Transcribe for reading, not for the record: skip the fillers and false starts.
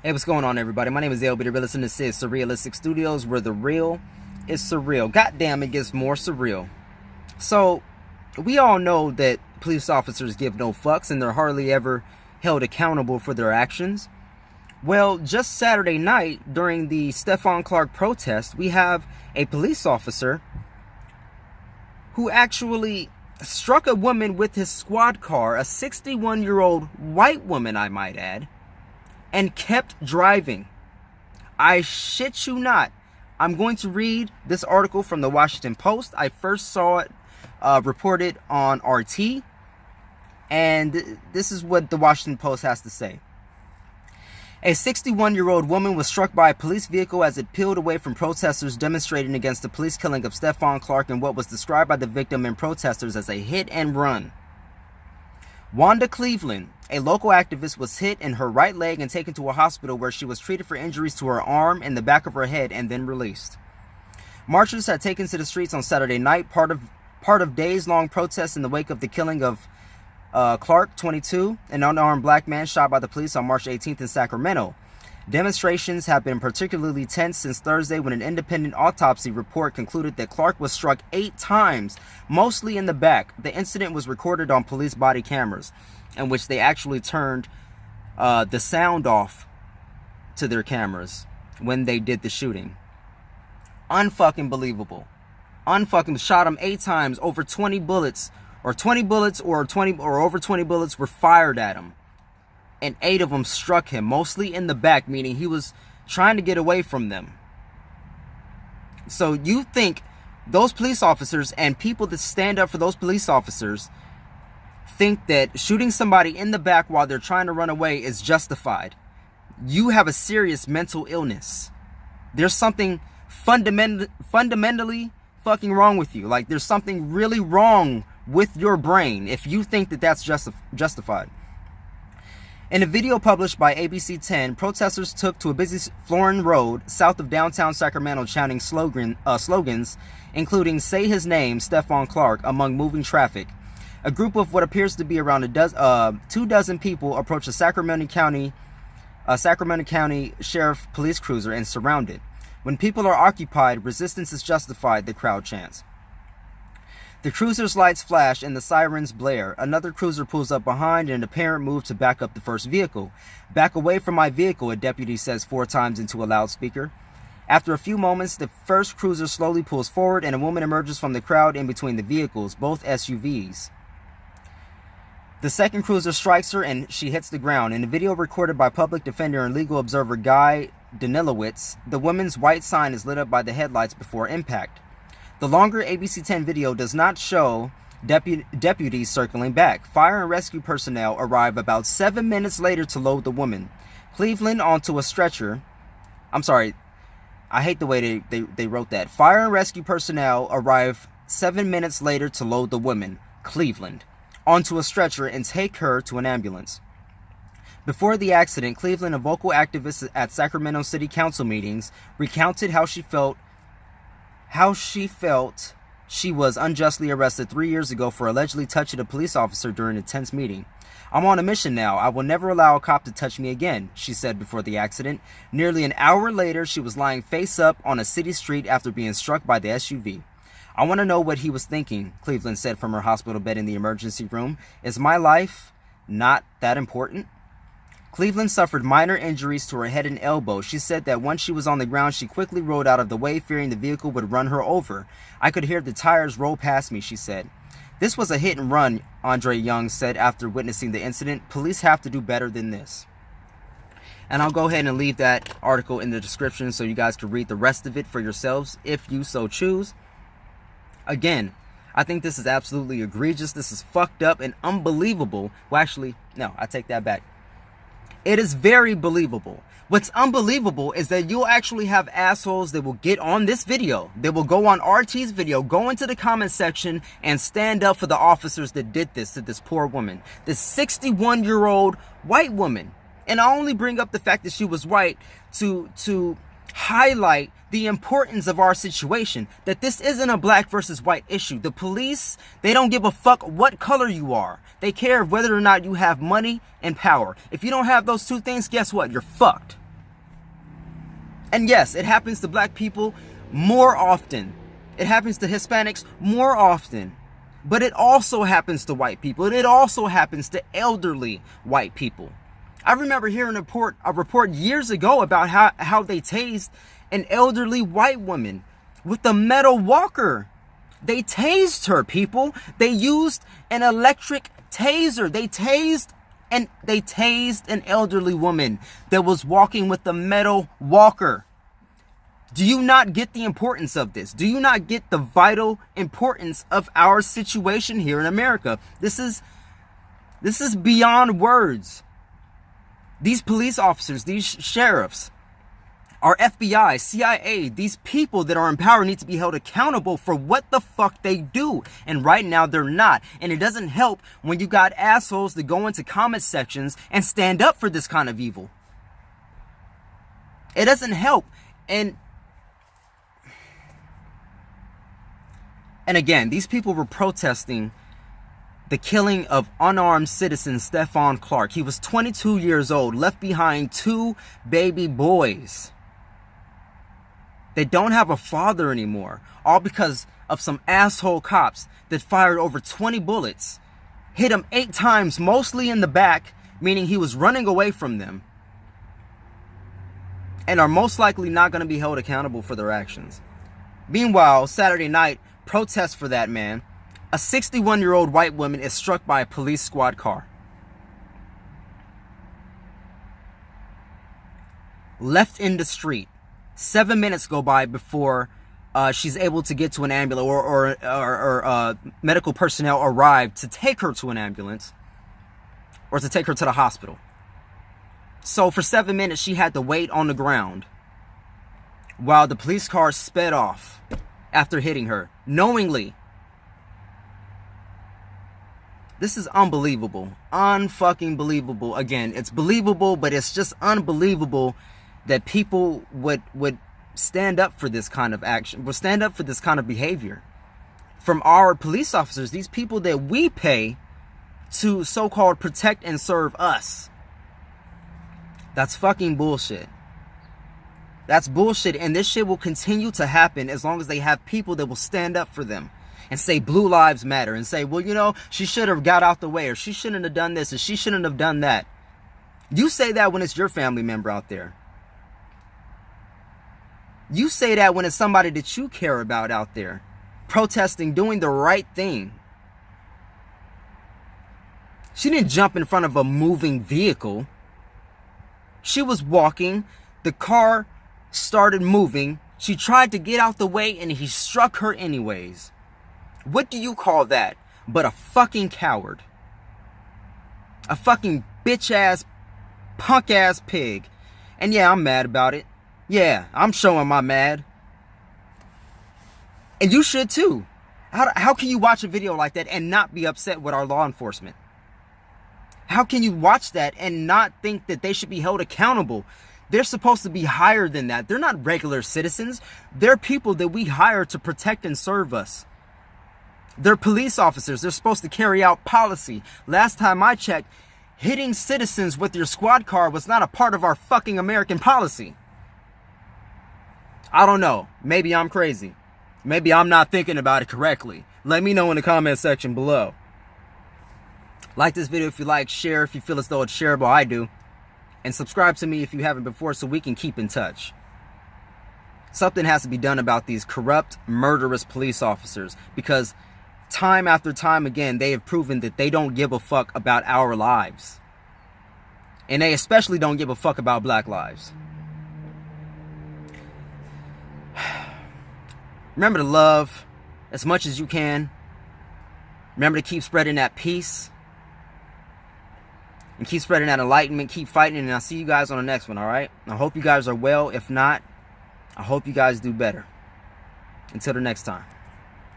Hey, what's going on, everybody? My name is LB, the realist, and this is Surrealistic Studios, where the real is surreal. Goddamn, it gets more surreal. So, we all know that police officers give no fucks, and they're hardly ever held accountable for their actions. Well, just Saturday night, during the Stephon Clark protest, we have a police officer who actually struck a woman with his squad car, a 61-year-old white woman, I might add, and kept driving. I shit you not. I'm going to read this article from the Washington Post. I first saw it reported on RT, and this is what the Washington Post has to say. A 61-year-old woman was struck by a police vehicle as it peeled away from protesters demonstrating against the police killing of Stephon Clark in what was described by the victim and protesters as a hit and run. Wanda Cleveland, a local activist, was hit in her right leg and taken to a hospital where she was treated for injuries to her arm and the back of her head and then released. Marchers had taken to the streets on Saturday night, part of days-long protests in the wake of the killing of Clark, 22, an unarmed black man shot by the police on March 18th in Sacramento. Demonstrations have been particularly tense since Thursday when an independent autopsy report concluded that Clark was struck 8 times, mostly in the back. The incident was recorded on police body cameras, in which they actually turned the sound off to their cameras when they did the shooting. Unfucking believable. Unfucking shot him 8 times, over 20 bullets, or 20 bullets, or over 20 bullets were fired at him. And 8 of them struck him, mostly in the back, meaning he was trying to get away from them. So you think those police officers and people that stand up for those police officers think that shooting somebody in the back while they're trying to run away is justified? You have a serious mental illness. There's something fundamentally fucking wrong with you. Like, there's something really wrong with your brain if you think that that's justified. In a video published by ABC 10, protesters took to a busy Florin Road south of downtown Sacramento chanting slogans, including "Say His Name, Stephon Clark," among moving traffic. A group of what appears to be around 24 people approached a Sacramento County Sheriff Police cruiser and surrounded. "When people are occupied, resistance is justified," the crowd chants. The cruiser's lights flash and the sirens blare. Another cruiser pulls up behind in an apparent move to back up the first vehicle. "Back away from my vehicle," a deputy says 4 times into a loudspeaker. After a few moments, the first cruiser slowly pulls forward and a woman emerges from the crowd in between the vehicles, both SUVs. The second cruiser strikes her and she hits the ground. In a video recorded by public defender and legal observer Guy Danilowitz, the woman's white sign is lit up by the headlights before impact. The longer ABC 10 video does not show deputies circling back. Fire and rescue personnel arrive about 7 minutes later to load the woman, Cleveland, onto a stretcher. I'm sorry, I hate the way they wrote that. Fire and rescue personnel arrive 7 minutes later to load the woman, Cleveland, onto a stretcher and take her to an ambulance. Before the accident, Cleveland, a vocal activist at Sacramento City Council meetings, recounted how she felt she was unjustly arrested 3 years ago for allegedly touching a police officer during a tense meeting. "I'm on a mission now. I will never allow a cop to touch me again," she said before the accident. Nearly an hour later, she was lying face up on a city street after being struck by the SUV. "I want to know what he was thinking," Cleveland said from her hospital bed in the emergency room. "Is my life not that important?" Cleveland suffered minor injuries to her head and elbow. She said that once she was on the ground, she quickly rolled out of the way, fearing the vehicle would run her over. "I could hear the tires roll past me," she said. "This was a hit and run," Andre Young said after witnessing the incident. "Police have to do better than this." And I'll go ahead and leave that article in the description so you guys can read the rest of it for yourselves if you so choose. Again, I think this is absolutely egregious. This is fucked up and unbelievable. Well, actually, no, I take that back. It is very believable. What's unbelievable is that you'll actually have assholes that will get on this video. They will go on RT's video, go into the comment section, and stand up for the officers that did this to this poor woman. This 61-year-old white woman. And I only bring up the fact that she was white to highlight the importance of our situation, that this isn't a black versus white issue. The police, they don't give a fuck what color you are. They care whether or not you have money and power. If you don't have those two things, guess what? You're fucked. And yes, it happens to black people more often. It happens to Hispanics more often. But it also happens to white people. And it also happens to elderly white people. I remember hearing a report years ago about how they tased an elderly white woman with a metal walker. They tased her, people. They used an electric taser. They tased an elderly woman that was walking with a metal walker. Do you not get the importance of this? Do you not get the vital importance of our situation here in America? This is beyond words. These police officers, these sheriffs, our FBI, CIA, these people that are in power need to be held accountable for what the fuck they do. And right now they're not. And it doesn't help when you got assholes that go into comment sections and stand up for this kind of evil. It doesn't help. And again, these people were protesting the killing of unarmed citizen Stephon Clark. He was 22 years old, left behind 2 baby boys. They don't have a father anymore, all because of some asshole cops that fired over 20 bullets, hit him 8 times, mostly in the back, meaning he was running away from them, and are most likely not going to be held accountable for their actions. Meanwhile, Saturday night, protests for that man, a 61-year-old white woman is struck by a police squad car. Left in the street. 7 minutes go by before she's able to get to an ambulance or medical personnel arrive to take her to an ambulance or to take her to the hospital. So for 7 minutes, she had to wait on the ground while the police car sped off after hitting her knowingly. This is unbelievable. Unfucking believable. Again, it's believable, but it's just unbelievable that people would stand up for this kind of action, would stand up for this kind of behavior from our police officers, these people that we pay to so-called protect and serve us. That's fucking bullshit. That's bullshit, and this shit will continue to happen as long as they have people that will stand up for them and say blue lives matter and say, well, you know, she should have got out the way, or she shouldn't have done this, or she shouldn't have done that. You say that when it's your family member out there. You say that when it's somebody that you care about out there, protesting, doing the right thing. She didn't jump in front of a moving vehicle. She was walking. The car started moving. She tried to get out the way and he struck her anyways. What do you call that but a fucking coward? A fucking bitch-ass, punk-ass pig. And yeah, I'm mad about it. Yeah, I'm showing my mad. And you should too. How can you watch a video like that and not be upset with our law enforcement? How can you watch that and not think that they should be held accountable? They're supposed to be higher than that. They're not regular citizens. They're people that we hire to protect and serve us. They're police officers. They're supposed to carry out policy. Last time I checked, hitting citizens with your squad car was not a part of our fucking American policy. I don't know. Maybe I'm crazy. Maybe I'm not thinking about it correctly. Let me know in the comment section below. Like this video if you like, share if you feel as though it's shareable, I do. And subscribe to me if you haven't before so we can keep in touch. Something has to be done about these corrupt, murderous police officers, because time after time again, they have proven that they don't give a fuck about our lives. And they especially don't give a fuck about black lives. Remember to love as much as you can. Remember to keep spreading that peace. And keep spreading that enlightenment. Keep fighting. And I'll see you guys on the next one, alright? I hope you guys are well. If not, I hope you guys do better. Until the next time.